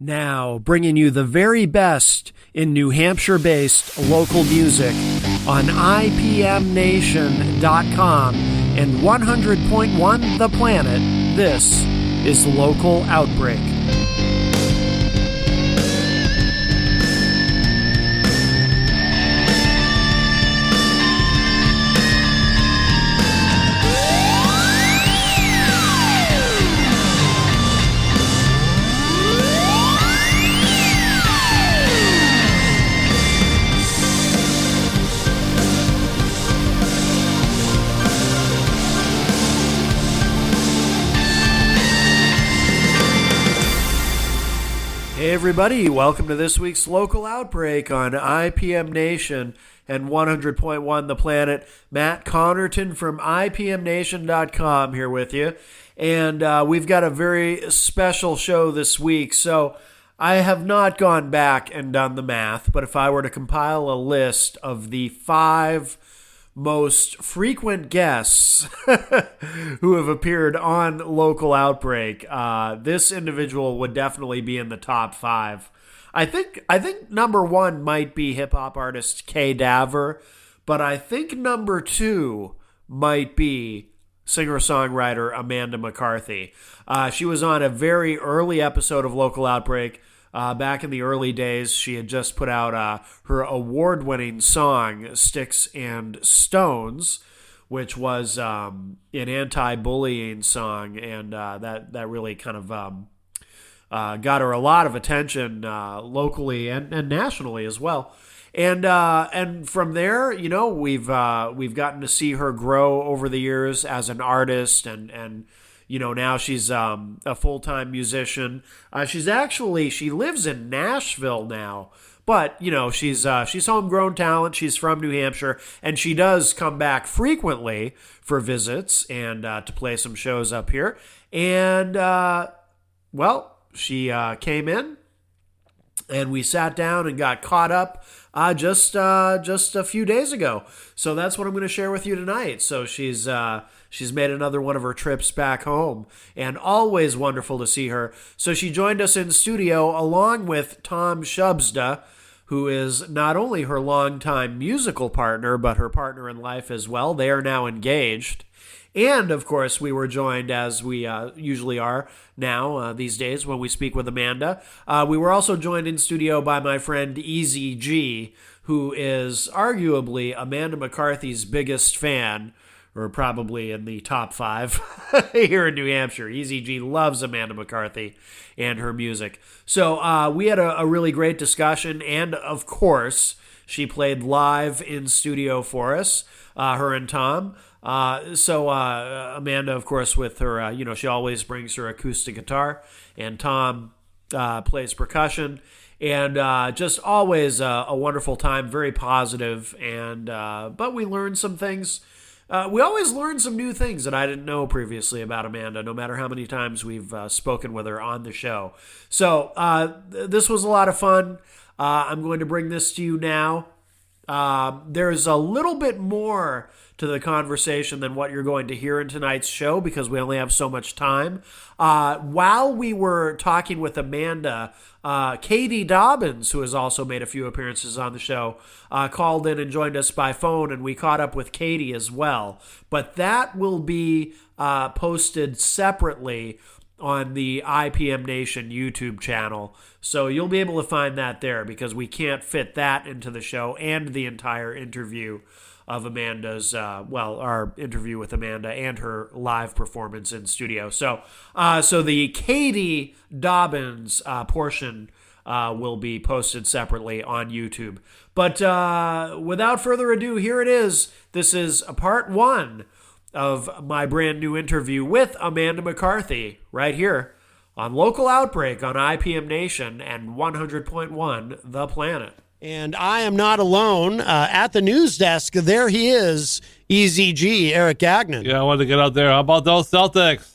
Now, bringing you the very best in New Hampshire-based local music on IPMNation.com and 100.1 The Planet, this is Local Outbreak. Hey everybody, welcome to this week's Local Outbreak on IPM Nation and 100.1 The Planet. Matt Connarton from IPMNation.com here with you. And we've got a very special show this week. So I have not gone back and done the math, but if I were to compile a list of the 5 most frequent guests who have appeared on Local Outbreak, this individual would definitely be in the top 5. I think number 1 might be hip-hop artist Kay Daver, but I think number 2 might be singer-songwriter Amanda McCarthy. She was on a very early episode of Local Outbreak. Back in the early days, she had just put out her award-winning song, Sticks and Stones, which was an anti-bullying song, and that really kind of got her a lot of attention locally and nationally as well. And from there, you know, we've gotten to see her grow over the years as an artist, and you know, now she's a full-time musician. She lives in Nashville now, but you know, she's homegrown talent. She's from New Hampshire, and she does come back frequently for visits and to play some shows up here. And she came in, and we sat down and got caught up just a few days ago. So that's what I'm going to share with you tonight. So she's made another one of her trips back home, and always wonderful to see her. So she joined us in studio along with Tom Shubsda, who is not only her longtime musical partner, but her partner in life as well. They are now engaged. And, of course, we were joined, as we usually are now these days when we speak with Amanda. We were also joined in studio by my friend Easy G, who is arguably Amanda McCarthy's biggest fan, or probably in the top 5 here in New Hampshire. Easy G loves Amanda McCarthy and her music. So we had a really great discussion, and, of course, she played live in studio for us, her and Tom. So Amanda, of course, with her, she always brings her acoustic guitar, and Tom plays percussion, and just always a wonderful time, very positive, and but we learned some things. We always learn some new things that I didn't know previously about Amanda, no matter how many times we've spoken with her on the show. So this was a lot of fun. I'm going to bring this to you now. There's a little bit more to the conversation than what you're going to hear in tonight's show because we only have so much time. While we were talking with Amanda, Katie Dobbins, who has also made a few appearances on the show, called in and joined us by phone, and we caught up with Katie as well. But that will be posted separately on the IPM Nation YouTube channel. So you'll be able to find that there because we can't fit that into the show and the entire interview of Amanda's, our interview with Amanda and her live performance in studio. So the Katie Dobbins portion will be posted separately on YouTube. But without further ado, here it is. This is a part 1 of my brand new interview with Amanda McCarthy right here on Local Outbreak on IPM Nation and 100.1 The Planet. And I am not alone. At the news desk, there he is, Easy G, Eric Gagnon. Yeah, I wanted to get out there. How about those Celtics?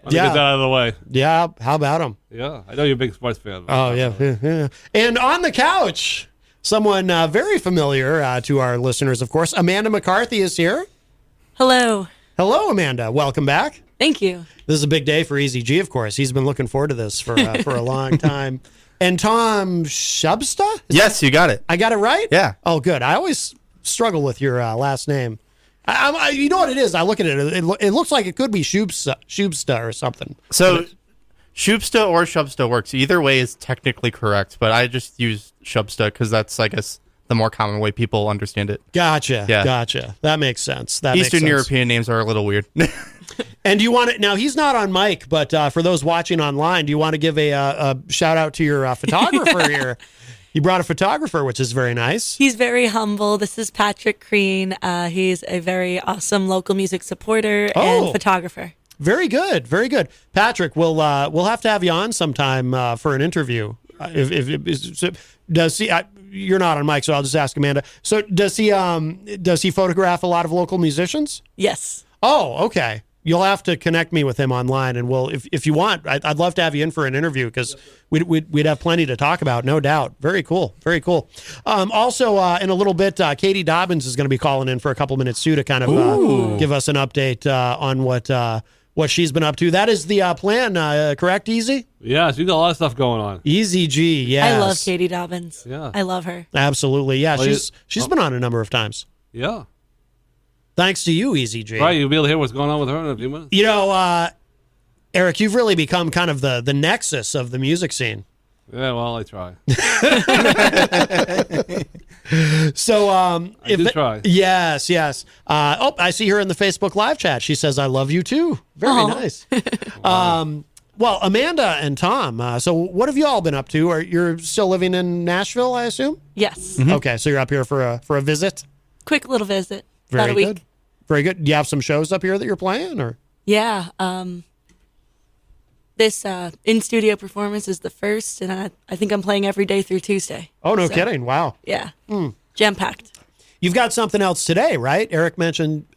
Get that out of the way. Yeah, how about them? Yeah, I know you're a big sports fan. Oh, yeah. And on the couch, someone very familiar to our listeners, of course, Amanda McCarthy is here. Hello. Hello, Amanda. Welcome back. Thank you. This is a big day for Easy G, of course. He's been looking forward to this for a long time. And Tom Shubsta? Yes, you got it. I got it right? Yeah. Oh, good. I always struggle with your last name. You know what it is? I look at it. It looks like it could be Shubsta or something. So Shubsta or Shubsta works. Either way is technically correct, but I just use Shubsta because that's, I guess, the more common way people understand it. Gotcha. Yeah. Gotcha. That makes sense. Eastern European names are a little weird. And do you want to, now he's not on mic, but for those watching online, do you want to give a shout out to your photographer here? You brought a photographer, which is very nice. He's very humble. This is Patrick Crean. He's a very awesome local music supporter and photographer. Very good. Very good. Patrick, we'll have to have you on sometime for an interview. Does he? You're not on mic, so I'll just ask Amanda. So does he photograph a lot of local musicians? Yes. Oh, okay. You'll have to connect me with him online, and we'll, if you want, I'd love to have you in for an interview because we'd have plenty to talk about, no doubt. Very cool, very cool. Also, in a little bit, Katie Dobbins is going to be calling in for a couple minutes too to kind of give us an update on what she's been up to. That is the plan, correct, Easy? Yes, you got a lot of stuff going on. Easy G, yes. I love Katie Dobbins. Yeah. I love her. Absolutely, yeah. Well, she's been on a number of times. Yeah. Thanks to you, Easy G. Right, you'll be able to hear what's going on with her in a few minutes. You know, Eric, you've really become kind of the nexus of the music scene. Yeah, well, I try. So, I do try. Yes. I see her in the Facebook live chat. She says, "I love you too." Very nice. Well, Amanda and Tom. So, what have you all been up to? You're still living in Nashville, I assume? Yes. Okay, so you're up here for a visit. Quick little visit. Very About a week. good. Very good. Do you have some shows up here that you're playing, or? Yeah. This in-studio performance is the first, and I think I'm playing every day through Tuesday. Oh, no kidding! Wow. Yeah. Jam-packed. You've got something else today, right? Eric mentioned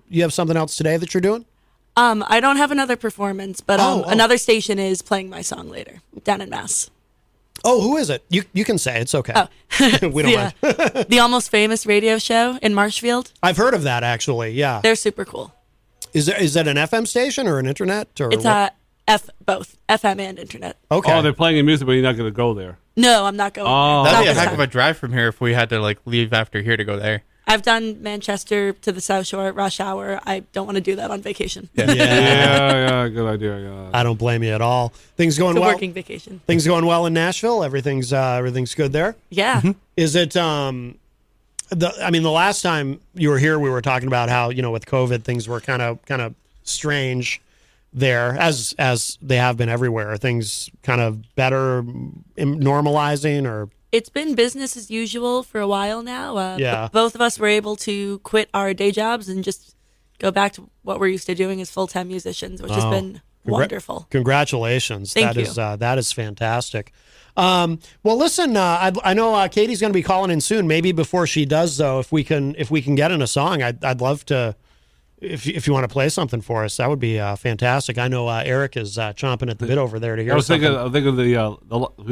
you have something else today that you're doing. I don't have another performance, but another station is playing my song later down in Mass. Oh, who is it? You can say it's okay. Oh. We don't mind. The Almost Famous radio show in Marshfield. I've heard of that actually. Yeah. They're super cool. Is that an FM station or an internet or? It's both FM and internet. Okay. Oh, they're playing your music, but you're not going to go there. No, I'm not going. Oh. there. That'd Not be a this heck time. of a drive from here if we had to leave after here to go there. I've done Manchester to the South Shore at rush hour. I don't want to do that on vacation. Yeah, good idea. Yeah. I don't blame you at all. Things going It's a well. working vacation. Things going well in Nashville. Everything's good there. Yeah. Is it? The last time you were here, we were talking about how with COVID things were kind of strange there, as they have been everywhere. Are things kind of better, normalizing, or? It's been business as usual for a while now. Yeah. Both of us were able to quit our day jobs and just go back to what we're used to doing as full-time musicians, which has been wonderful. Congratulations. Thank you. That is fantastic. Well, listen, I know Katie's going to be calling in soon. Maybe before she does, though, if we can get in a song, I'd love to. If you want to play something for us, that would be fantastic. I know Eric is chomping at the bit over there to hear. I was thinking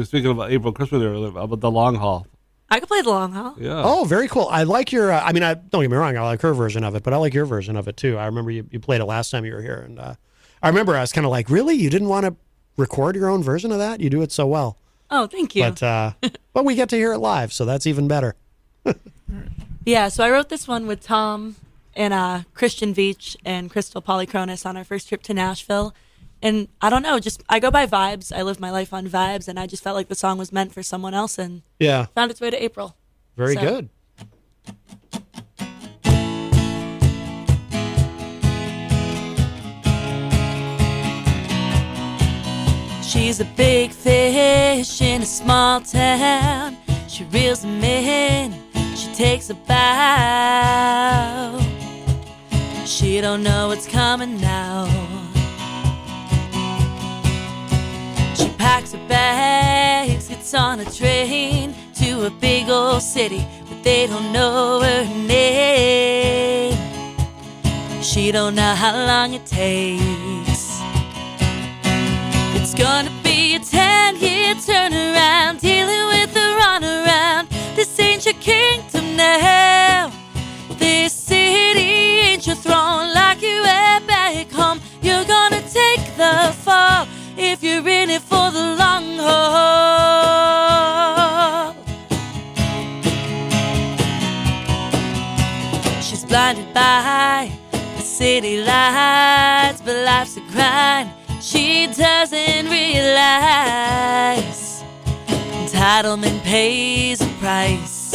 speaking of April Christmas there about the long haul. I could play the long haul. Yeah. Oh, very cool. I like your. I don't get me wrong. I like her version of it, but I like your version of it too. I remember you played it last time you were here, and I remember I was kind of like, really, you didn't want to record your own version of that? You do it so well. Oh, thank you. But we get to hear it live, so that's even better. Yeah, so I wrote this one with Tom and Christian Veach and Crystal Polychronis on our first trip to Nashville. And I don't know, I go by vibes. I live my life on vibes, and I just felt like the song was meant for someone else and found its way to April. Very good. She's a big fish in a small town. She reels them in, she takes a bow. She don't know what's coming now. She packs her bags, gets on a train to a big old city, but they don't know her name. She don't know how long it takes. It's gonna be a 10-year turnaround, dealing with the runaround. This ain't your kingdom now. This city ain't your throne, like you were back home. You're city lights, but life's a grind she doesn't realize. Entitlement pays a price.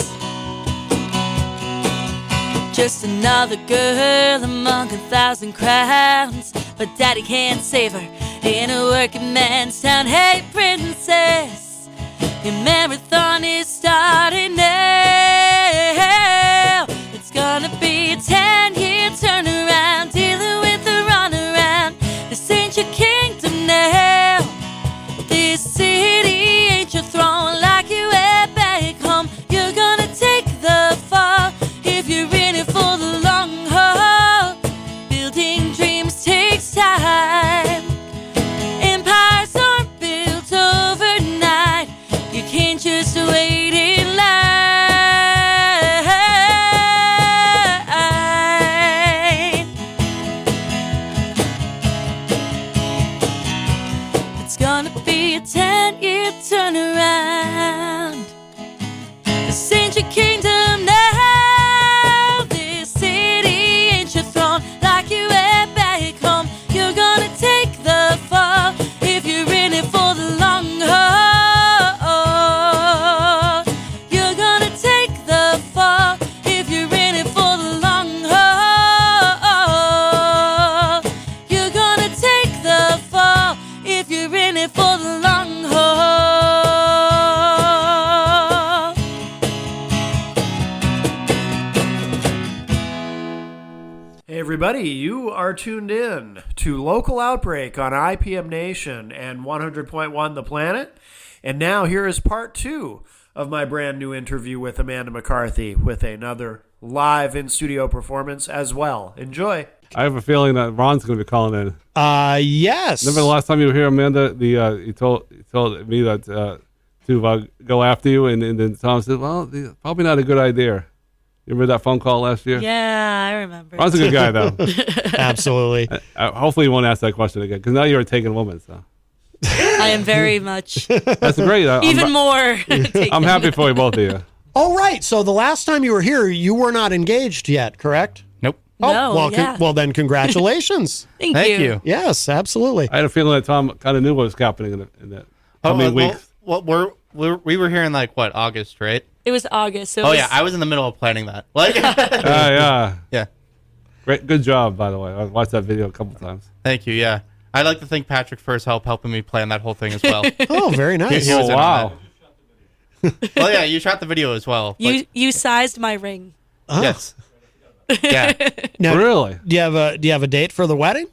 Just another girl among 1,000 crowns, but daddy can't save her in a working man's town. Hey princess, your marathon is starting now. It's gonna be a 10-year turnaround, dealing with the runaround. This ain't your kingdom now. This city ain't your throne, like you were back home. You're gonna take the fall if you're in it for the long haul. Building dreams takes time. Empires aren't built overnight. You can't just wait in line. It's gonna be a 10-year turnaround. This ain't your kingdom now. This city ain't your throne, like you were back home. You're gonna take the fall if you're in it for the long haul. You're gonna take the fall if you're in it for the long haul. You're gonna take the fall if you're in it for the long haul. Hey everybody, you are tuned in to Local Outbreak on IPM Nation and 100.1 The Planet. And now here is part 2 of my brand new interview with Amanda McCarthy with another live in-studio performance as well. Enjoy. I have a feeling that Ron's going to be calling in. Yes. Remember the last time you were here, Amanda? He told me that to go after you, and then Tom said, "Well, probably not a good idea." You remember that phone call last year? Yeah, I remember. Ron's a good guy, though. Absolutely. Hopefully, you won't ask that question again, because now you're a taken woman. So I am very much, that's great. even more. I'm happy for you, both of you. All right. So the last time you were here, you were not engaged yet, correct? Nope. No, well, yeah. well then, congratulations. Thank you. Yes, absolutely. I had a feeling that Tom kind of knew what was happening in that coming weeks. Well, we were here in like what, August, right? It was August. So it Oh was, yeah, I was in the middle of planning that. Like, Yeah. yeah. Great, good job, by the way. I watched that video a couple times. Thank you. Yeah, I'd like to thank Patrick for his help helping me plan that whole thing as well. Oh, very nice. He was Oh in on wow! Well, yeah, you shot the video as well. you sized my ring. Yes. Yeah. Now, Really? do you have a date for the wedding?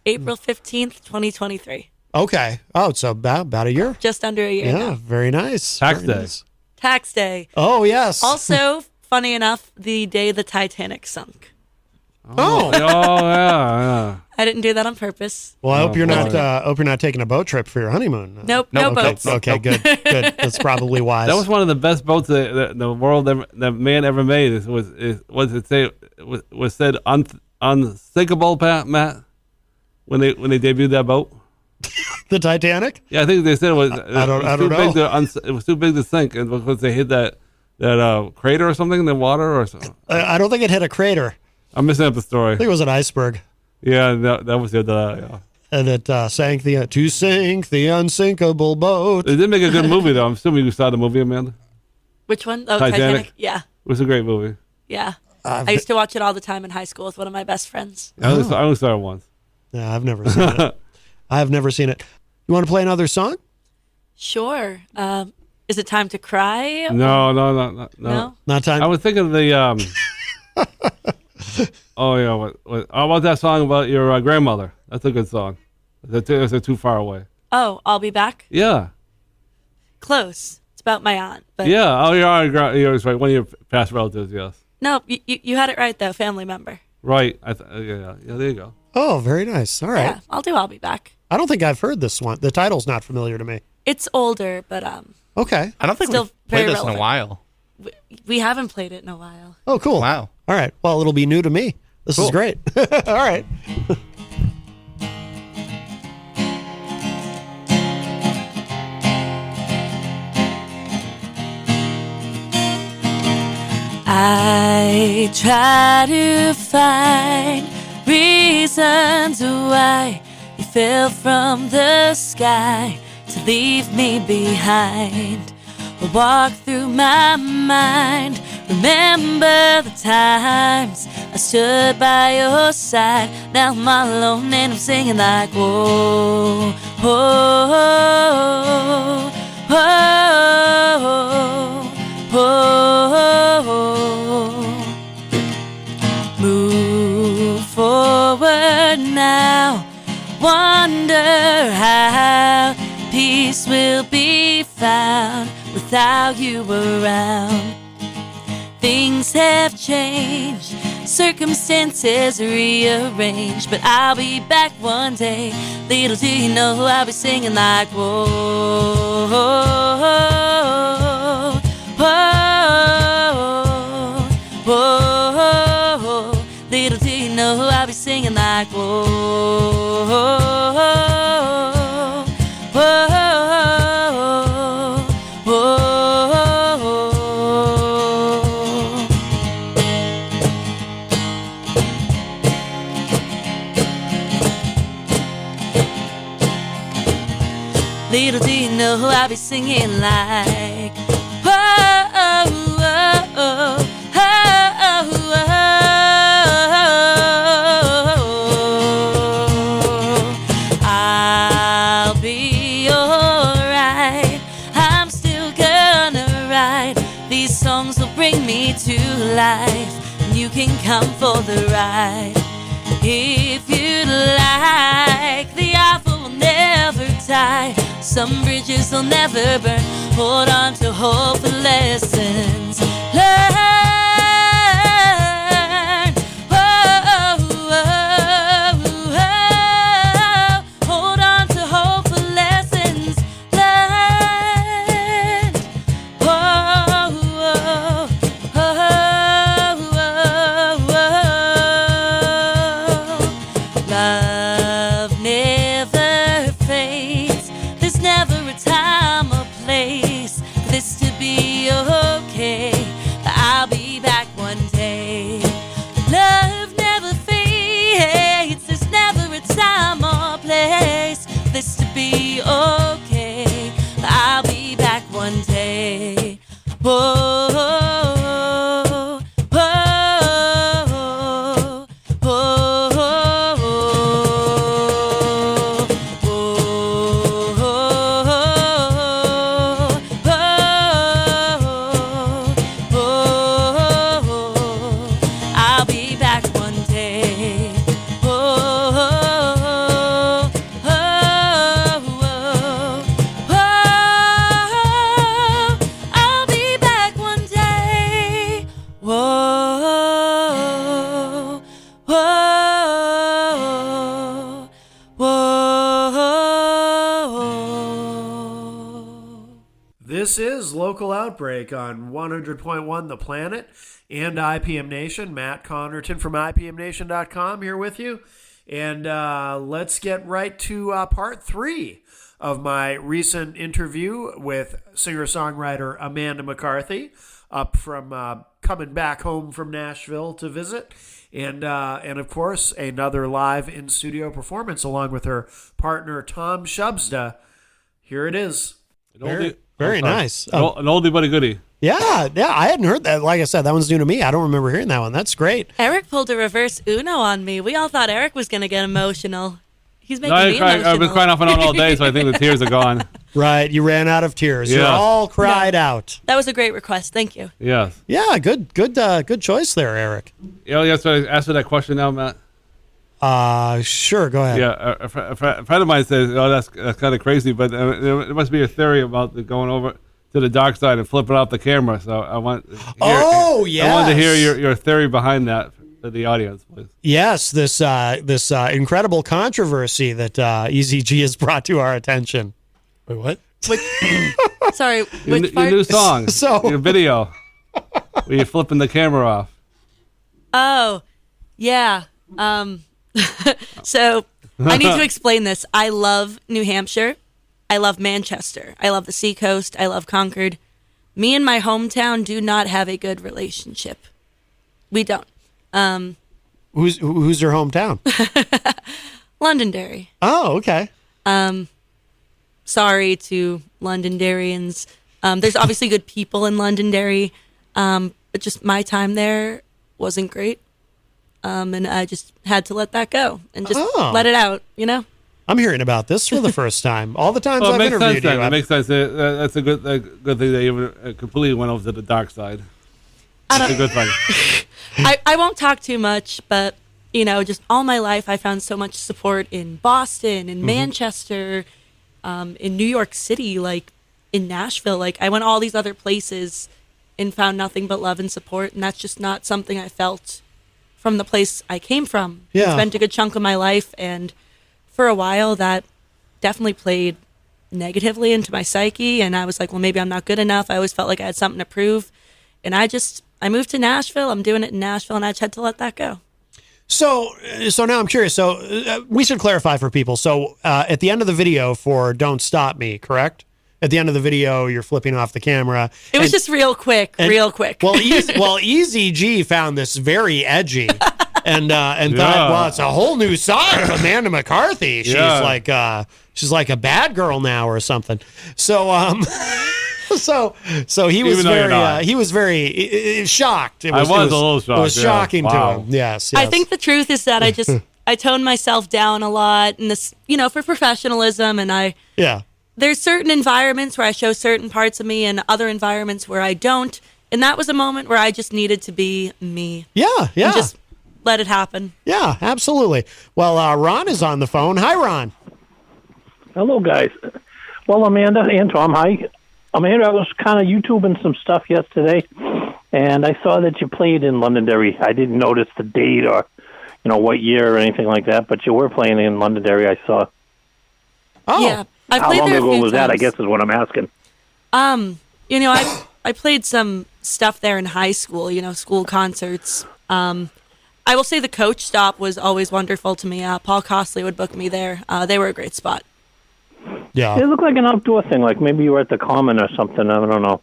April 15th, 2023. Okay. Oh, so about a year. Just under a year Yeah, now. very nice. Tax Very day. nice. Tax day. Oh, yes. Also, funny enough, the day the Titanic sunk. Oh. Oh yeah. I didn't do that on purpose. Well, I hope Oh, you're boy. not taking a boat trip for your honeymoon. Nope, No, no okay. boats. Okay, good. Good. That's probably wise. That was one of the best boats that the world that man ever made. It was said unsinkable, Matt, when they debuted that boat. the Titanic? Yeah, I think they said it was. I don't too know. Big it was too big to sink, and because they hit that crater or something in the water, or something. I don't think it hit a crater. I'm missing up the story. I think it was an iceberg. Yeah, that was it. Yeah. And it sank to sink the unsinkable boat. They did make a good movie, though. I'm assuming you saw the movie, Amanda. Which one? Oh, Titanic. Titanic. Yeah, It was a great movie. yeah. I used to watch it all the time in high school with one of my best friends. I only saw it once. Yeah, I've never seen it. I have never seen it. You want to play another song? Sure. Is it time to cry? No. No? Not time. I was thinking of the. Oh yeah, how about that song about your grandmother? That's a good song. Is it too far away? Oh, I'll be back. Yeah, Close. It's about my aunt. But yeah. Oh, you're right. One of your past relatives. Yes, no, you had it right though. Family member. right. Yeah. There you go. Oh, very nice. All right. Yeah, I'll do. I'll be back. I don't think I've heard this one. The title's not familiar to me. It's older, but Okay. I don't think Still we've played very this in a relevant. while. we haven't played it in a while. Oh, cool. Wow. All right. Well, it'll be new to me. This is Cool. great. All right. I try to find reasons why you fell from the sky to leave me behind will walk through my mind. Remember the times I stood by your side. Now I'm all alone and I'm singing like whoa, whoa, whoa, whoa. Move forward now. Wonder how peace will be found without you around. Things have changed, circumstances rearranged, but I'll be back one day. Little do you know I'll be singing like whoa, whoa, whoa, whoa. Little do you know I'll be singing like whoa, whoa, whoa. Little do you know I'll be singing like whoa, whoa, whoa, whoa. I'll be alright. I'm still gonna write. These songs will bring me to life, and you can come for the ride. If you'd like, the offer will never die. Some bridges will never burn. Hold on to hope for lessons learned. Whoa, whoa, whoa. Hold on to hope for lessons learned. Whoa, whoa, whoa, whoa. Love never fades. There's never a time or place for this to be okay. But I'll be back one day. Love never fades. There's never a time or place for this to be okay. But I'll be back one day. Whoa, whoa, whoa, I'll be back one day. I'll be back one day. Whoa, whoa, whoa. This is Local Outbreak on 100.1 The Planet and IPM Nation. Matt Connarton from IPMNation.com here with you. And let's get right to part 3 of my recent interview with singer-songwriter Amanda McCarthy, up from coming back home from Nashville to visit. And of course, another live in-studio performance along with her partner Tom Shubsta. Here it is. Very nice. An oldie but a goodie. Yeah, I hadn't heard that. Like I said, that one's new to me. I don't remember hearing that one. That's great. Eric pulled a reverse Uno on me. We all thought Eric was going to get emotional. He's making me emotional. I've been crying off and on all day, so I think the tears are gone. Right, you ran out of tears. Yeah. You're all cried out. That was a great request. Thank you. Yes. Yeah, good choice there, Eric. Yeah, yes. So I asked for that question now, Matt. Sure, go ahead. Yeah, a friend of mine says, "Oh, that's kind of crazy," but there must be a theory about going over to the dark side and flipping out the camera. So I want. I wanted to hear your theory behind that for the audience, please. Yes, this incredible controversy that EZG has brought to our attention. Wait, what? Sorry, Your which part? new song, So- your video, where you're flipping the camera off. Oh, yeah. So I need to explain this. I love New Hampshire. I love Manchester. I love the seacoast. I love Concord. Me and my hometown do not have a good relationship. We don't. Who's your hometown? Londonderry. Oh, okay. Sorry to Londonderrians. There's obviously good people in Londonderry, but just my time there wasn't great. And I just had to let that go and just let it out, I'm hearing about this for the first time. All the times I've interviewed you. It makes sense. That's a good thing that you completely went over to the dark side. That's a good thing. I won't talk too much, but, just all my life I found so much support in Boston, in Manchester, in New York City, like in Nashville. Like I went all these other places and found nothing but love and support. And that's just not something I felt from the place I came from. Yeah. I spent a good chunk of my life, and for a while that definitely played negatively into my psyche, and I was like, well, maybe I'm not good enough. I always felt like I had something to prove, and I moved to Nashville. I'm doing it in Nashville, and I just had to let that go. So now I'm curious. So we should clarify for people. So at the end of the video for Don't Stop Me, correct? At the end of the video, you're flipping off the camera. It was just real quick. Well, Easy G found this very edgy, and thought, well, it's a whole new side of Amanda McCarthy. She's like a bad girl now or something. So so he was very shocked. I was a little shocked. It was shocking to him. Yes. I think the truth is that I toned myself down a lot, and this, for professionalism, and there's certain environments where I show certain parts of me and other environments where I don't. And that was a moment where I just needed to be me. Yeah. And just let it happen. Yeah, absolutely. Well, Ron is on the phone. Hi, Ron. Hello, guys. Well, Amanda and Tom, hi. Amanda, I was kind of YouTubing some stuff yesterday, and I saw that you played in Londonderry. I didn't notice the date or, what year or anything like that, but you were playing in Londonderry, I saw. Oh. Yeah. I've How played long there a ago few was that, I times. guess is what I'm asking. I played some stuff there in high school, school concerts. I will say the Coach stop was always wonderful to me. Paul Costley would book me there. They were a great spot. Yeah. It looked like an outdoor thing, like maybe you were at the Common or something. I don't know.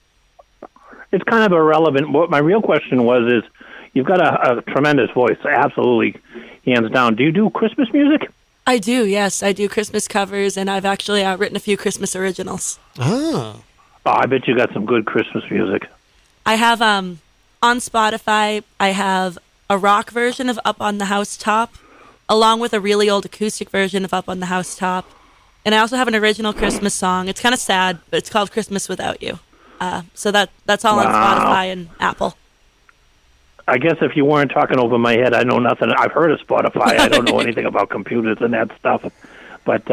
It's kind of irrelevant. What my real question is you've got a tremendous voice, absolutely, hands down. Do you do Christmas music? I do, yes. I do Christmas covers, and I've actually written a few Christmas originals. Ah. Oh, I bet you got some good Christmas music. I have, on Spotify, I have a rock version of Up on the Housetop, along with a really old acoustic version of Up on the Housetop. And I also have an original Christmas song. It's kind of sad, but it's called Christmas Without You. So that's all on Spotify and Apple. I guess if you weren't talking over my head, I know nothing. I've heard of Spotify. I don't know anything about computers and that stuff. But,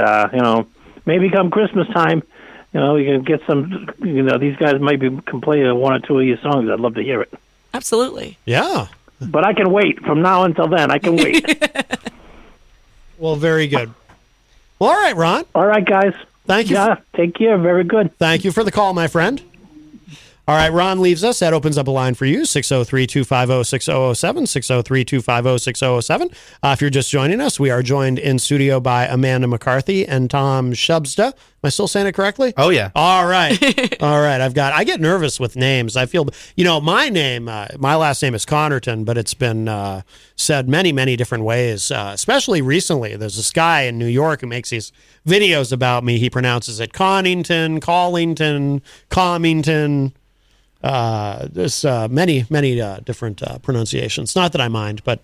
maybe come Christmas time, you can get some, these guys can play one or two of your songs. I'd love to hear it. Absolutely. Yeah. But I can wait. From now until then, I can wait. Well, very good. Well, all right, Ron. All right, guys. Thank you. Yeah, take care. Very good. Thank you for the call, my friend. All right, Ron leaves us. That opens up a line for you, 603-250-6007, 603-250-6007. If you're just joining us, we are joined in studio by Amanda McCarthy and Tom Shubsta. Am I still saying it correctly? Oh, yeah. All right. All right. I get nervous with names. I feel, my name, my last name is Connarton, but it's been said many, many different ways, especially recently. There's this guy in New York who makes these videos about me. He pronounces it Connington, Collington, Comington. There's many different pronunciations. Not that I mind, but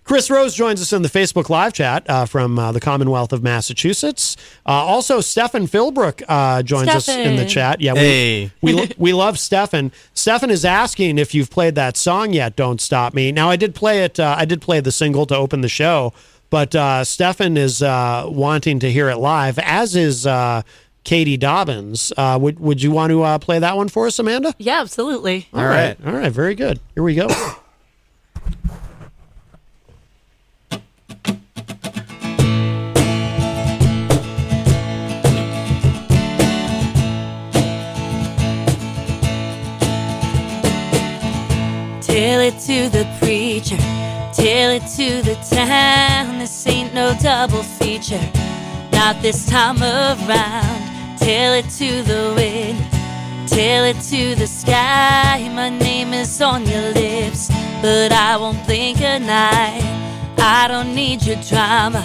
Chris Rose joins us in the Facebook live chat from the Commonwealth of Massachusetts. Also, Stefan Philbrook joins us in the chat. Yeah, we love Stefan. Stefan is asking if you've played that song yet. Don't Stop Me. Now, I did play it. I did play the single to open the show, but Stefan is wanting to hear it live, as is Katie Dobbins. Would you want to play that one for us, Amanda? Yeah, absolutely. All right. Very good. Here we go. Tell it to the preacher, tell it to the town. This ain't no double feature, not this time around. Tell it to the wind, tell it to the sky. My name is on your lips, but I won't blink an eye. I don't need your drama,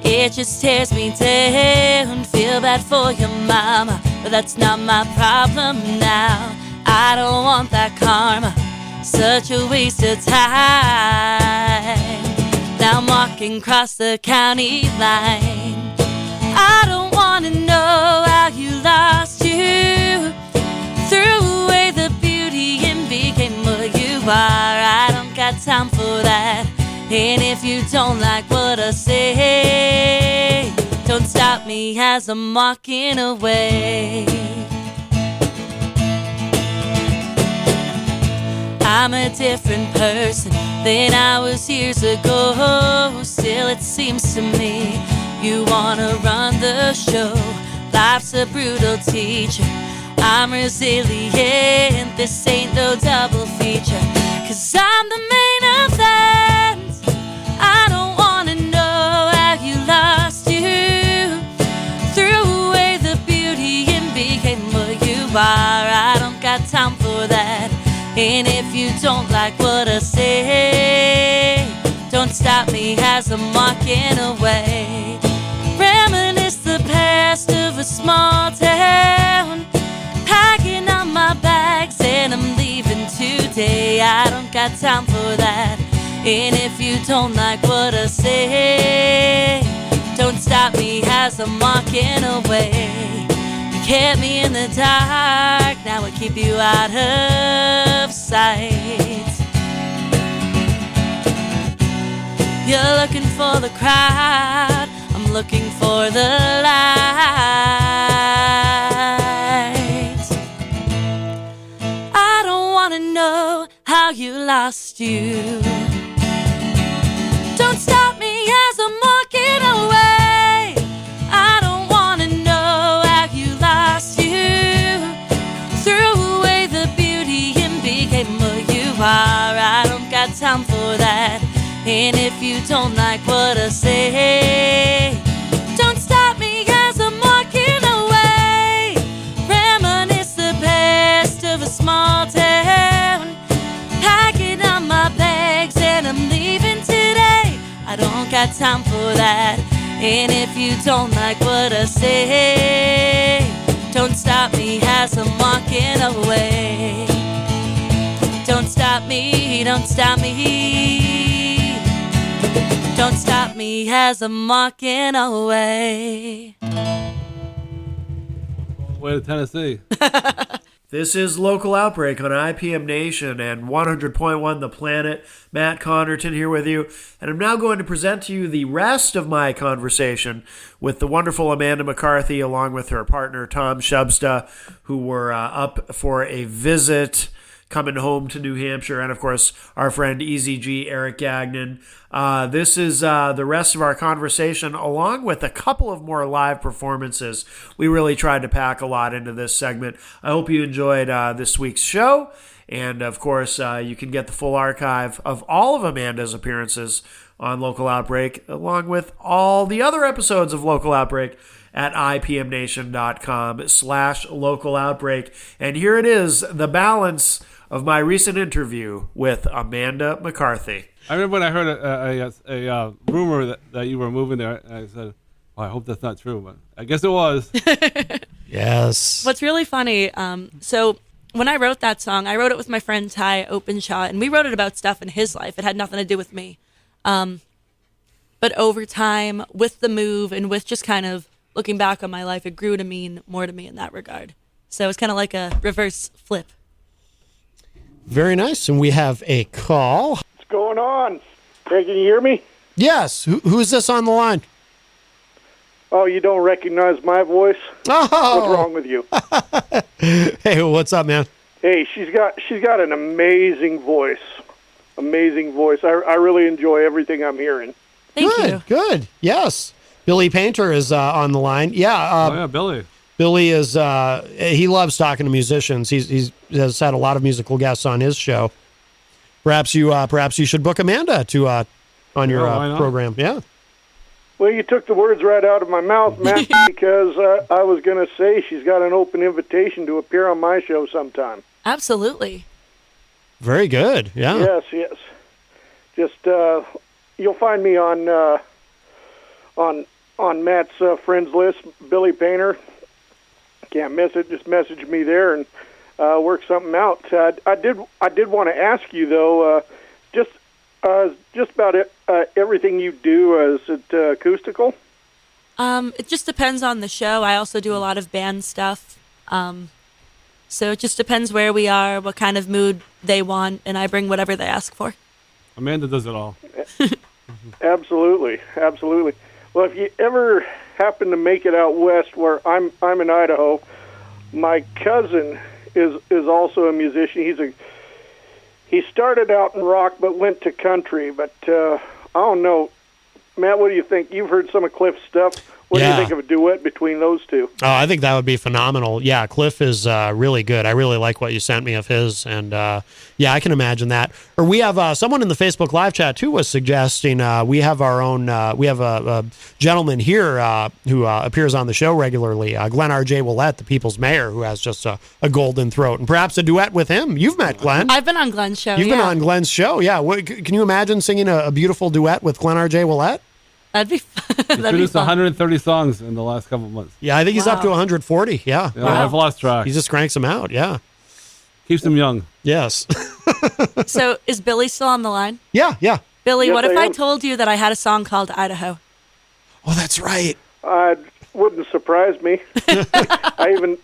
it just tears me down. Feel bad for your mama, but that's not my problem now. I don't want that karma, such a waste of time. Now I'm walking across the county line. I don't wanna know how you lost you, threw away the beauty and became what you are. I don't got time for that. And if you don't like what I say, don't stop me as I'm walking away. I'm a different person than I was years ago. Still it seems to me you wanna run the show. Life's a brutal teacher, I'm resilient, this ain't no double feature. 'Cause I'm the main event. I don't wanna know how you lost you, threw away the beauty and became what you are. I don't got time for that. And if you don't like what I say, don't stop me as I'm walking away. Reminisce the past of a small town, packing up my bags and I'm leaving today. I don't got time for that. And if you don't like what I say, don't stop me as I'm walking away. You kept me in the dark, now I keep you out of sight. You're looking for the crowd, I'm looking for the light. I don't wanna know how you lost you. Don't stop me as I'm walking away. I don't wanna know how you lost you, threw away the beauty and became what you are. I don't got time for that. And if you don't like what I say, don't stop me as I'm walking away. Reminisce the past of a small town, packing up my bags and I'm leaving today. I don't got time for that. And if you don't like what I say, don't stop me as I'm walking away. Don't stop me, don't stop me, don't stop me as I'm walking away. Way to Tennessee. This is Local Outbreak on IPM Nation and 100.1 The Planet. Matt Connarton here with you. And I'm now going to present to you the rest of my conversation with the wonderful Amanda McCarthy along with her partner Tom Shubsta, who were up for a visit coming home to New Hampshire, and of course our friend EZG Eric Gagnon. This is the rest of our conversation along with a couple of more live performances. We really tried to pack a lot into this segment. I hope you enjoyed this week's show, and of course you can get the full archive of all of Amanda's appearances on Local Outbreak along with all the other episodes of Local Outbreak at ipmnation.com/Local Outbreak. And here it is, the balance of my recent interview with Amanda McCarthy. I remember when I heard a rumor that you were moving there, and I said, well, I hope that's not true, but I guess it was. Yes. What's really funny, so when I wrote that song, I wrote it with my friend Ty Openshot, and we wrote it about stuff in his life. It had nothing to do with me. But over time, with the move and with just kind of looking back on my life, it grew to mean more to me in that regard. So it's kind of like a reverse flip. Very nice. And we have a call. What's going on? Craig, can you hear me? Yes. Who's this on the line? Oh, you don't recognize my voice? Oh. What's wrong with you? Hey, what's up, man? Hey, she's got an amazing voice. Amazing voice. I really enjoy everything I'm hearing. Thank you. Good. Yes. Billy Painter is on the line. Yeah. Oh, yeah, Billy. Billy is, he loves talking to musicians. He's has had a lot of musical guests on his show. Perhaps you should book Amanda to, on your program. Yeah. Well, you took the words right out of my mouth, Matt, because I was going to say she's got an open invitation to appear on my show sometime. Absolutely. Very good. Yeah. Yes. Just you'll find me on Matt's friends list, Billy Painter. Can't miss it. Just message me there and work something out. I did want to ask you though, just about everything you do. Is it acoustical? It just depends on the show. I also do a lot of band stuff. So it just depends where we are, what kind of mood they want, and I bring whatever they ask for. Amanda does it all. Absolutely. Well, if you ever happen to make it out west, where I'm in Idaho, my cousin is also a musician. He started out in rock but went to country. But I don't know, Matt. What do you think? You've heard some of Cliff's stuff. What do you think of a duet between those two? Oh, I think that would be phenomenal. Yeah, Cliff is really good. I really like what you sent me of his, and yeah, I can imagine that. Or we have someone in the Facebook live chat too was suggesting we have our own. We have a gentleman here who appears on the show regularly, Glenn R.J. Willett, the People's Mayor, who has just a golden throat, and perhaps a duet with him. You've met Glenn. I've been on Glenn's show. You've been on Glenn's show. Yeah. Can you imagine singing a beautiful duet with Glenn R.J. Willett? That'd be He's produced 130 songs in the last couple of months. Yeah, I think he's up to 140. Yeah. I've lost track. He just cranks them out. Yeah. Keeps them young. Yes. So is Billy still on the line? Yeah. Billy, Yes, what if I I am. told you that I had a song called Idaho? Oh, that's right. Wouldn't surprise me. I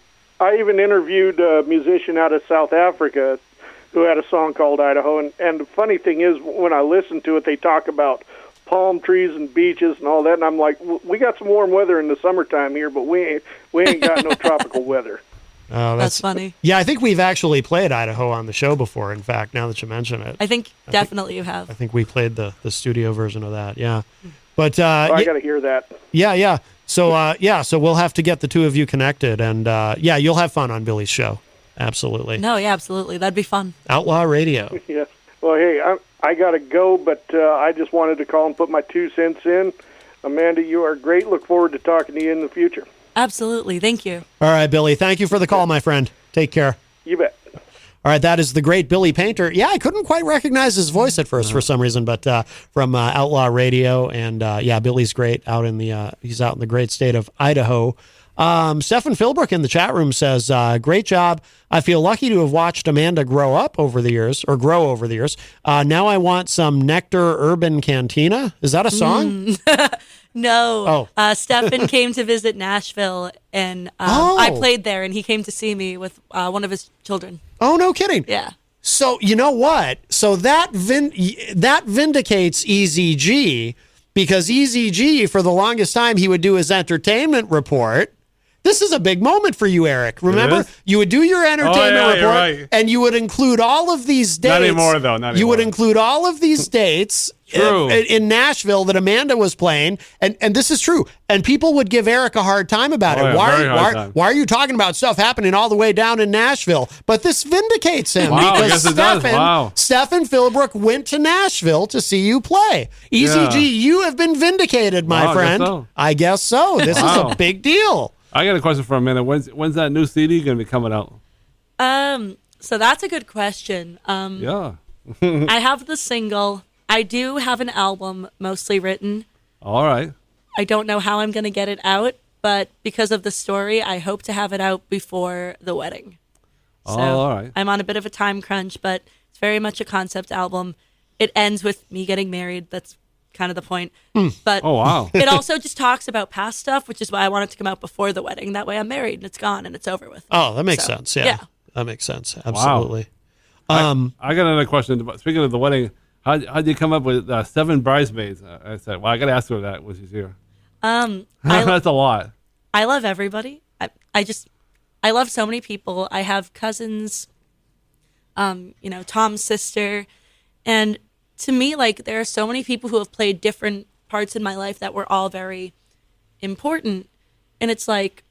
even interviewed a musician out of South Africa who had a song called Idaho. And the funny thing is, when I listen to it, they talk about palm trees and beaches and all that, and I'm like, we got some warm weather in the summertime here, but we ain't got no tropical weather. Oh, That's funny. Yeah, I think we've actually played Idaho on the show before. In fact, now that you mention it, I think definitely you have. I think we played the studio version of that. Yeah, but I got to hear that. yeah. So so we'll have to get the two of you connected, and yeah, you'll have fun on Billy's show. Absolutely. No, yeah, absolutely. That'd be fun. Outlaw Radio. Yeah. Well, hey, I got to go, but I just wanted to call and put my 2 cents in. Amanda, you are great. Look forward to talking to you in the future. Absolutely. Thank you. All right, Billy. Thank you for the call, my friend. Take care. You bet. All right, that is the great Billy Painter. Yeah, I couldn't quite recognize his voice at first for some reason, but from Outlaw Radio, and yeah, Billy's great out in the he's out in the great state of Idaho. Stefan Philbrook in the chat room says, great job. I feel lucky to have watched Amanda grow over the years. Now I want some Nectar Urban Cantina. Is that a song? No. Stefan came to visit Nashville, and I played there, and he came to see me with one of his children. Oh, no kidding. Yeah. So you know what? So that vindicates Easy G, because Easy G, for the longest time, he would do his entertainment report. This is a big moment for you, Eric. Remember, you would do your entertainment report, right. and you would include all of these dates. Not anymore, though. You would include all of these dates in Nashville that Amanda was playing, and this is true. And people would give Eric a hard time about it. Why are you talking about stuff happening all the way down in Nashville? But this vindicates him because Stefan Philbrook went to Nashville to see you play. Easy G, you have been vindicated, my friend. I guess so. This is a big deal. I got a question for Amanda. When's that new CD going to be coming out? So that's a good question. Yeah. I have the single. I do have an album mostly written. All right. I don't know how I'm going to get it out, but because of the story, I hope to have it out before the wedding. So all right. I'm on a bit of a time crunch, but it's very much a concept album. It ends with me getting married. That's kind of the point. But wow. It also just talks about past stuff, which is why I want it to come out before the wedding. That way I'm married and it's gone and it's over with. Oh, that makes sense. Yeah. That makes sense. Absolutely. Wow. I got another question. Speaking of the wedding, how did you come up with 7 bridesmaids? I said, well, I got to ask her that when she's here. That's a lot. I love everybody. I love so many people. I have cousins, Tom's sister, and to me, like, there are so many people who have played different parts in my life that were all very important. And it's like,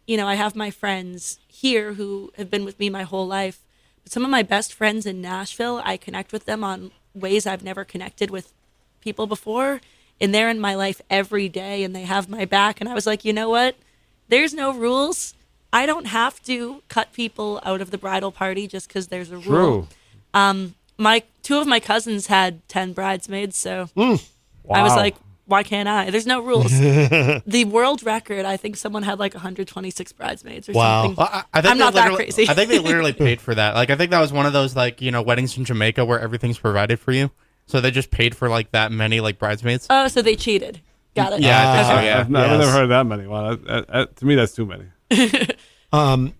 I have my friends here who have been with me my whole life. But some of my best friends in Nashville, I connect with them on ways I've never connected with people before. And they're in my life every day and they have my back. And I was like, you know what? There's no rules. I don't have to cut people out of the bridal party just because there's a rule. True. 2 of my cousins had 10 bridesmaids, so I was Wow. like, why can't I? There's no rules. The world record, I think someone had like 126 bridesmaids or Wow. something. Well, I think I'm they not that literally- crazy. I think they literally paid for that. Like, I think that was one of those, like, weddings in Jamaica where everything's provided for you. So they just paid for, like, that many, like, bridesmaids. Oh, so they cheated. Got it. Yeah, I think so, Okay. yeah. I've never heard that many. Wow, to me, that's too many.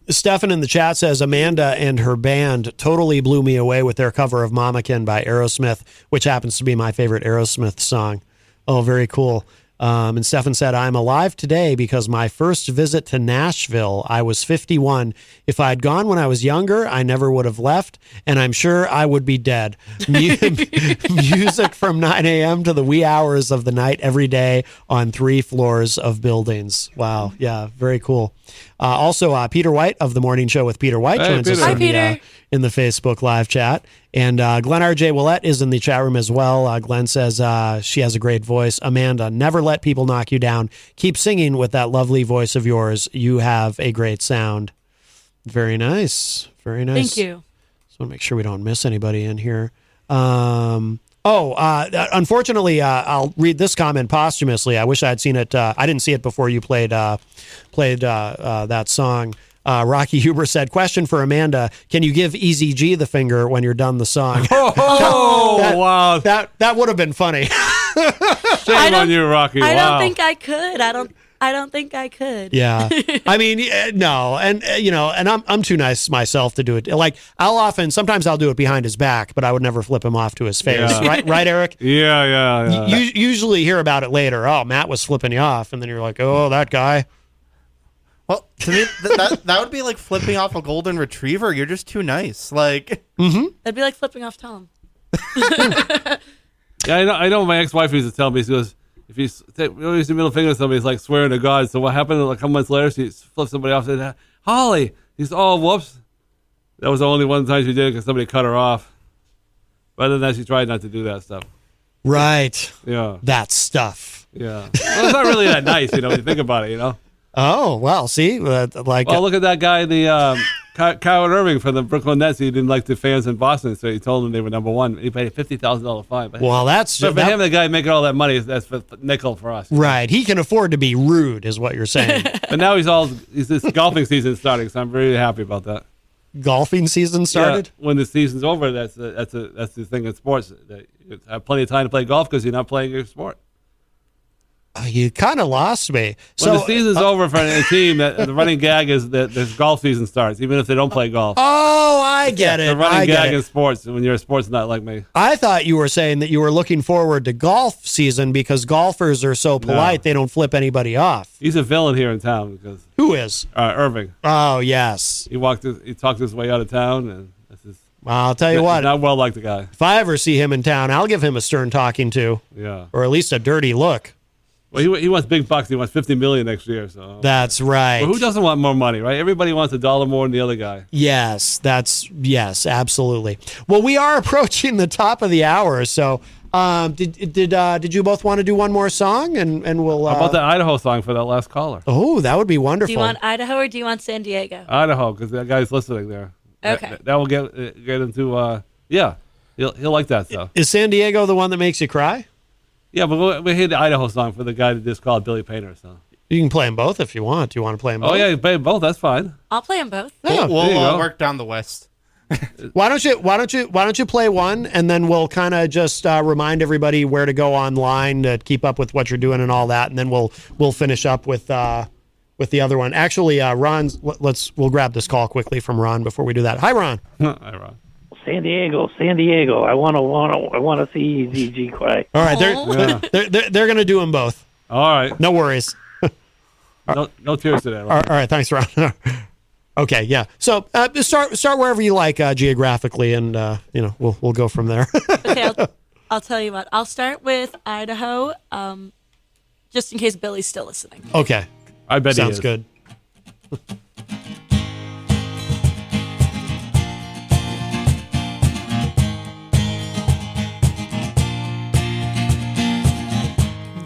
Stefan in the chat says Amanda and her band totally blew me away with their cover of Mamakin by Aerosmith, which happens to be my favorite Aerosmith song. Oh, very cool. And Stefan said, I'm alive today because my first visit to Nashville, I was 51. If I had gone when I was younger, I never would have left, and I'm sure I would be dead. Music from 9 a.m. to the wee hours of the night every day on 3 floors of buildings. Wow. Yeah, very cool. Also, Peter White of The Morning Show with Peter White Hey, joins us Peter. Hi, Peter. in the Facebook live chat. And Glenn R.J. Willette is in the chat room as well. Glenn says she has a great voice. Amanda, never let people knock you down. Keep singing with that lovely voice of yours. You have a great sound. Very nice. Very nice. Thank you. Just want to make sure we don't miss anybody in here. Unfortunately, I'll read this comment posthumously. I wish I had seen it. I didn't see it before you played that song. Rocky Huber said, question for Amanda, can you give Easy G the finger when you're done the song? Wow. That would have been funny. Shame on you, Rocky. I Wow. don't think I could. I don't think I could. Yeah. I mean, no. And, and I'm too nice myself to do it. Like, sometimes I'll do it behind his back, but I would never flip him off to his face. Yeah. Right, Eric? Yeah. You usually hear about it later. Oh, Matt was flipping you off. And then you're like, oh, that guy. Well, to me, that would be like flipping off a golden retriever. You're just too nice. Like, That'd be like flipping off Tom. Yeah, I know. My ex-wife used to tell me, she goes, if you use the middle finger to somebody, it's like swearing to God. So what happened? Like a couple months later, she flipped somebody off and said, Holly. He's whoops. That was the only one time she did it because somebody cut her off. But other than that, she tried not to do that stuff. Right. Yeah. That stuff. Yeah. Well, it's not really that nice, when you think about it, Oh, well, see, Well, look at that guy, the Kyle Irving from the Brooklyn Nets. He didn't like the fans in Boston, so he told them they were number one. He paid a $50,000 fine. well, that's So for him, the guy making all that money, that's for nickel for us. right. He can afford to be rude, is what you're saying. But now he's this golfing season starting, so I'm very happy about that. Golfing season started. Yeah, when the season's over, that's the thing in sports. That you have plenty of time to play golf because you're not playing your sport. You kind of lost me. When the season's over for a team, the running gag is that the golf season starts, even if they don't play golf. Oh, I get it. The running I get gag it. in sports, when you're a sports nut like me. I thought you were saying that you were looking forward to golf season because golfers are so polite they don't flip anybody off. He's a villain here in town because Who is? Irving. Oh, yes. He talked his way out of town, and that's just Well, I'll tell you what. not well liked the guy. If I ever see him in town, I'll give him a stern talking to, Yeah. or at least a dirty look. Well, he wants big bucks. He wants $50 million next year. So That's right. well, who doesn't want more money, right? Everybody wants $1 more than the other guy. Yes, absolutely. Well, we are approaching the top of the hour, so did you both want to do one more song, and we'll How about that Idaho song for that last caller? Oh, that would be Do wonderful. you want Idaho or do you want San Diego? Idaho, because that guy's listening there. Okay. That will get into yeah. He'll like that stuff. Is San Diego the one that makes you cry? Yeah, but we hear the Idaho song for the guy that just called Billy Painter. So. You can play them both if you want. Do you want to play them both? Oh yeah, play both. That's fine. I'll play them both. Yeah. we'll there you go. work down the west. Why don't you play one, and then we'll kind of just remind everybody where to go online to keep up with what you're doing and all that, and then we'll finish up with the other one. Actually, Ron, we'll grab this call quickly from Ron before we do that. Hi, Ron. Hi, Ron. San Diego. I want to see ZG cry. All right, they're going to do them both. All right. No worries. No tears today. Ron. All right, thanks, Ron. Okay, yeah. So start wherever you like geographically, and we'll go from there. Okay, I'll tell you what. I'll start with Idaho, just in case Billy's still listening. Okay, I bet he sounds is. good.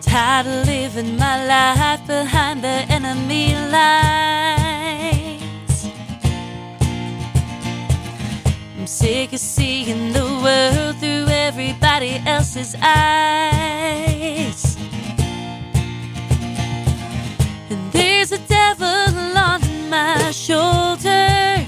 Tired of living my life behind the enemy lines. I'm sick of seeing the world through everybody's somebody else's eyes. And there's a devil on my shoulder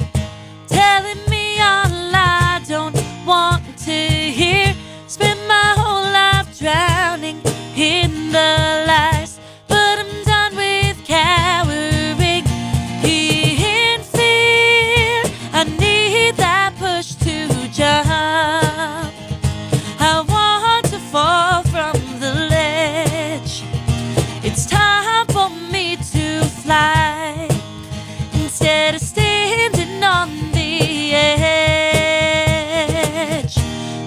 telling me all I don't want to hear. Spend my whole life drowning in the lies, but I'm done with cowering in fear. I need that push to jump. I want to fall from the ledge. It's time for me to fly instead of standing on the edge.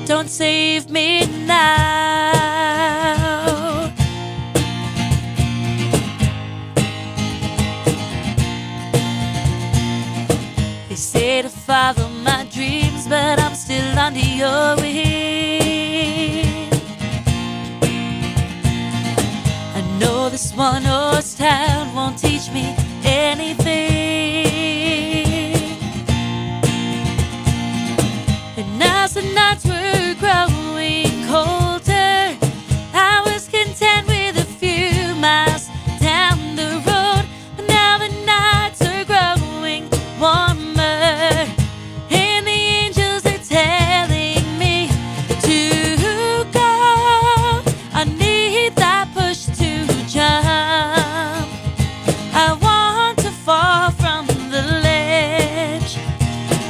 Don't save me now. They say to follow my dreams, but I'm still under your wing. I know this one horse town won't teach me anything. And as the nights were growing colder, I was content with a few miles down the road. But now the nights are growing warmer, and the angels are telling me to go. I need that push to jump. I want to fall from the ledge.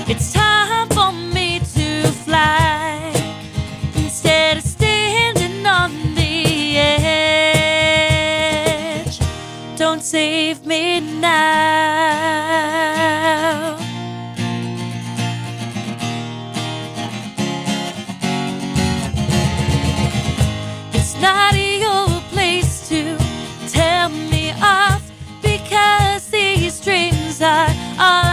It's time for me to fly instead of standing on the edge. Don't save me now. It's not your place to tell me off, because these dreams are all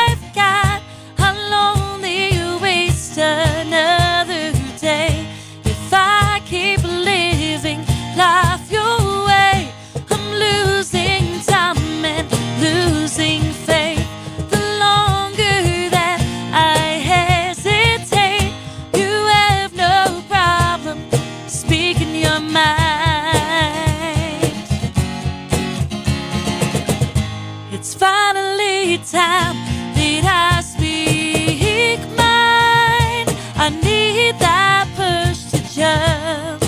I've got. I'll only waste another day if I keep living life your way. I'm losing time and losing faith. The longer that I hesitate, you have no problem speaking your mind. It's finally time that I speak mine. I need that push to jump.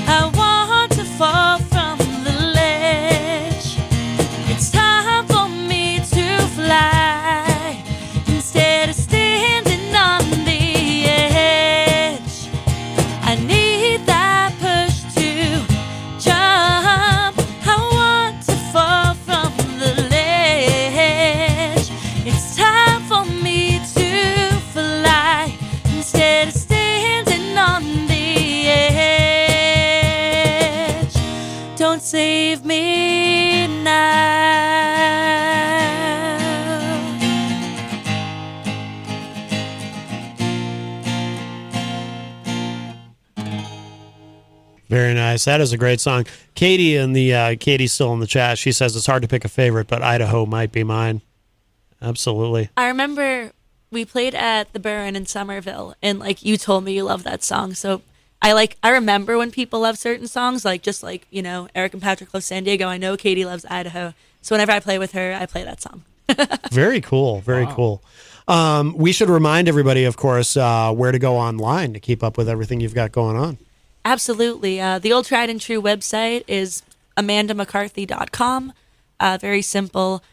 I want to fall from the ledge. It's time for me to fly instead of standing on the edge. I need that push to jump. I want to fall from the ledge. It's time for me to fly instead of standing on the edge. Don't save me now. Very nice. That is a great song. Katie Katie's still in the chat. She says it's hard to pick a favorite, but Idaho might be mine. Absolutely. I remember we played at the Burren in Somerville, and like you told me you love that song. So I remember when people love certain songs, like just like, you know, Eric and Patrick love San Diego. I know Katie loves Idaho. So whenever I play with her, I play that song. Very cool. Very cool. We should remind everybody, of course, where to go online to keep up with everything you've got going on. Absolutely. The old tried and true website is amandamccarthy.com. Very simple.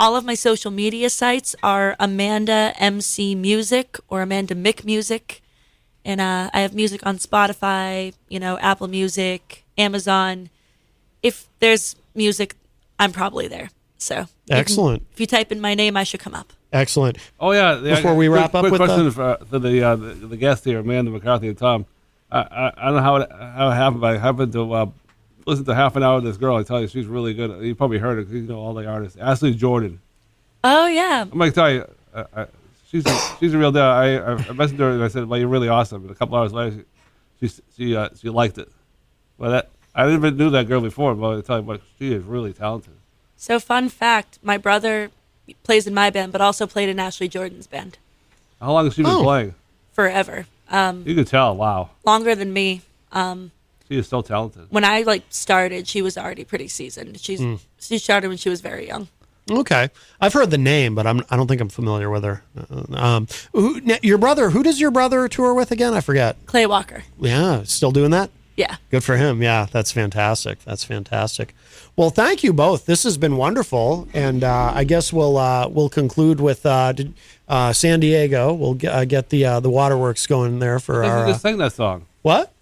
All of my social media sites are Amanda MC Music or Amanda Mick Music. And I have music on Spotify, you know, Apple Music, Amazon. If there's music, I'm probably there. So excellent. If you type in my name, I should come up. Excellent. Oh yeah. Before we wrap up quick with question for the guest here, Amanda McCarthy and Tom. I don't know how it happened, but I happened to listen to half an hour of this girl. I tell you, she's really good. You probably heard her, 'cause you know all the artists. Ashley Jordan. Oh yeah. I'm gonna tell you, she's a real deal. I messaged her and I said, "Well, you're really awesome." And a couple hours later, she liked it. But I didn't even knew that girl before. But I tell you, but she is really talented. So fun fact: my brother plays in my band, but also played in Ashley Jordan's band. How long has she been playing? Forever. You can tell. Wow. Longer than me. She is so talented. When I started, she was already pretty seasoned. She started when she was very young. Okay, I've heard the name, but I don't think I'm familiar with her. Your brother? Who does your brother tour with again? I forget. Clay Walker. Yeah, still doing that? Yeah. Good for him. Yeah, that's fantastic. That's fantastic. Well, thank you both. This has been wonderful, and I guess we'll conclude with San Diego. We'll get the waterworks going there for our. Just sang that song. What?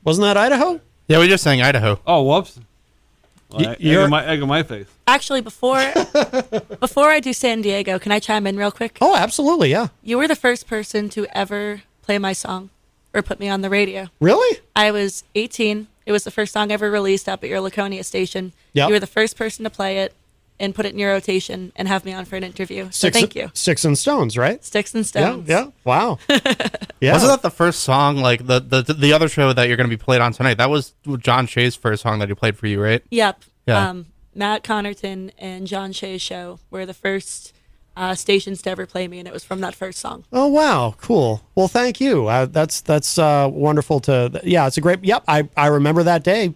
Wasn't that Idaho? Yeah, we just sang Idaho. Oh, whoops. Well, egg on my face. Actually, before I do San Diego, can I chime in real quick? Oh, absolutely, yeah. You were the first person to ever play my song or put me on the radio. Really? I was 18. It was the first song ever released up at your Laconia station. Yep. You were the first person to play it and put it in your rotation and have me on for an interview. So thank you. Sticks and Stones, right? Sticks and Stones. Yeah. Wow. Yeah. Wasn't that the first song, like the other show that you're going to be played on tonight? That was John Shea's first song that he played for you, right? Yep. Yeah. Matt Connarton and John Shea's show were the first stations to ever play me, and it was from that first song. Oh wow, cool. Well, thank you. That's wonderful to. Yeah, it's a great. Yep, I remember that day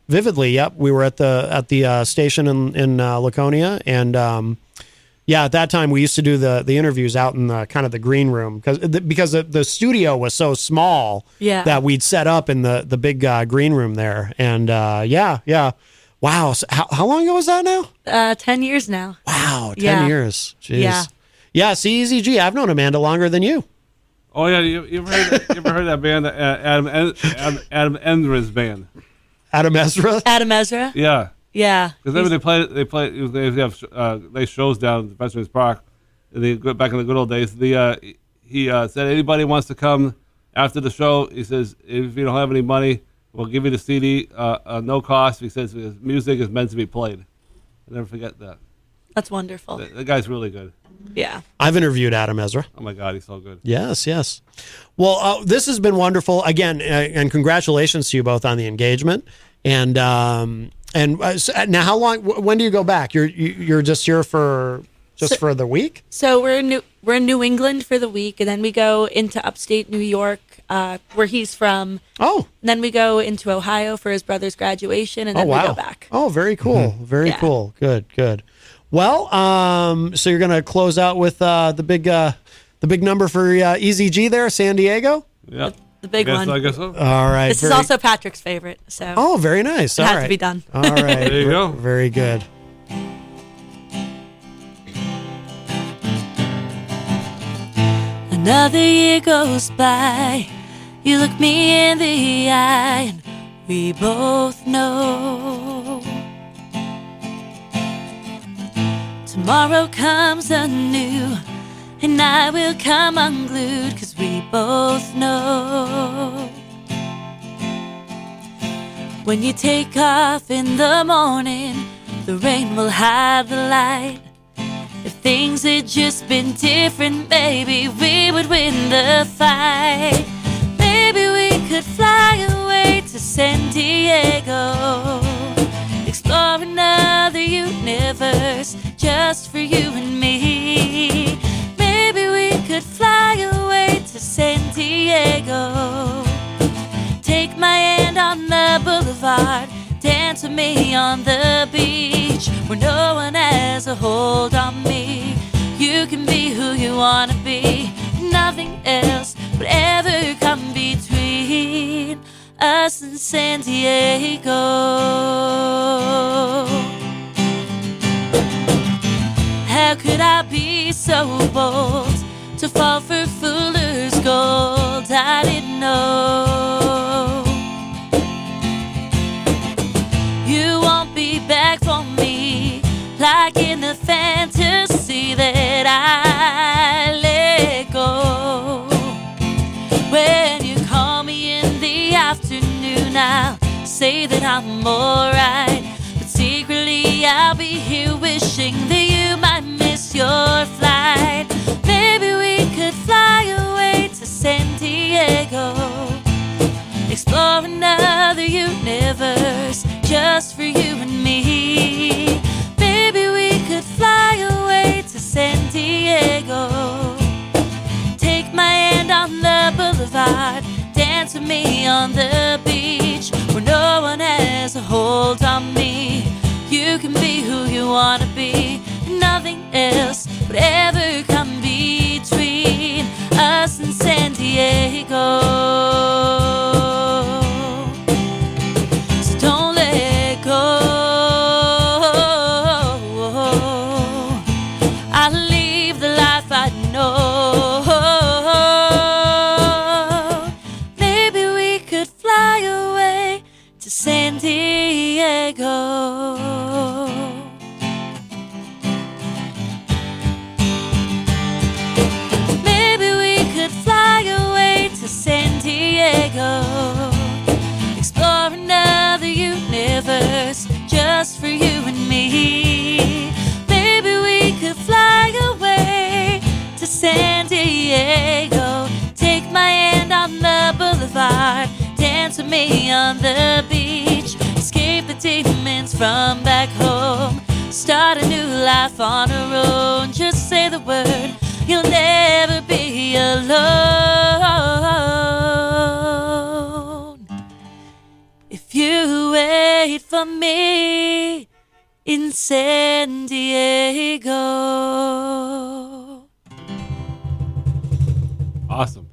vividly. Yep, we were at the station in Laconia, and at that time we used to do the interviews out in the kind of the green room because the studio was so small. Yeah. That we'd set up in the big green room there, and yeah. Wow. So how long ago was that now? 10 years now. Wow, 10 Yeah. years. Jeez. Yeah. Yeah, CEZG, I've known Amanda longer than you. Oh yeah, you ever heard that band, Adam Ezra's band? Adam Ezra? Adam Ezra? Yeah. Yeah. Because they have nice shows down at Veterans Park. Back in the good old days, he said anybody wants to come after the show. He says if you don't have any money, we'll give you the CD, no cost. He says music is meant to be played. I'll never forget that. That's wonderful. The guy's really good. Yeah. I've interviewed Adam Ezra. Oh my God, he's so good. Yes. Well, this has been wonderful again, and congratulations to you both on the engagement. And so now, how long? When do you go back? You're just here for the week? So we're in New England for the week, and then we go into upstate New York, where he's from. Oh. And then we go into Ohio for his brother's graduation, and then we go back. Oh, very cool. Mm-hmm. Very cool. Good. Well, so you're gonna close out with the big number for EZG there, San Diego. Yeah. The big one. I guess so. All right. This is also Patrick's favorite. So. Oh, very nice. It has to be done. All right. There you go. Very good. Another year goes by. You look me in the eye, and we both know tomorrow comes anew, and I will come unglued, 'cause we both know when you take off in the morning, the rain will hide the light. If things had just been different, maybe we would win the fight. Maybe we could fly away to San Diego, explore another universe just for you and me. Maybe we could fly away to San Diego, take my hand on the boulevard, dance with me on the beach, where no one has a hold on me. You can be who you want to be, nothing else would ever come between us and San Diego. How could I be so bold to fall for fool's gold? I didn't know you won't be back for me, like in the fantasy that I let go. When you call me in the afternoon, I'll say that I'm alright, but secretly I'll be here wishing that you might miss your flight. Maybe we could fly away to San Diego, explore another universe just for you and me. Maybe we could fly away to San Diego, take my hand on the boulevard, on the beach where no one has a hold on me. You can be who you want to be, nothing else would ever come between us and San Diego. So don't let go. I'll leave the life I know. Maybe we could fly away to San Diego. Maybe we could fly away to San Diego. Explore another universe just for you and me. Maybe we could fly away to San Diego. Take my hand on the boulevard, dance with me on the beach, escape the demons from back home, start a new life on our own. Just say the word, you'll never be alone. If you wait for me in San Diego. Awesome.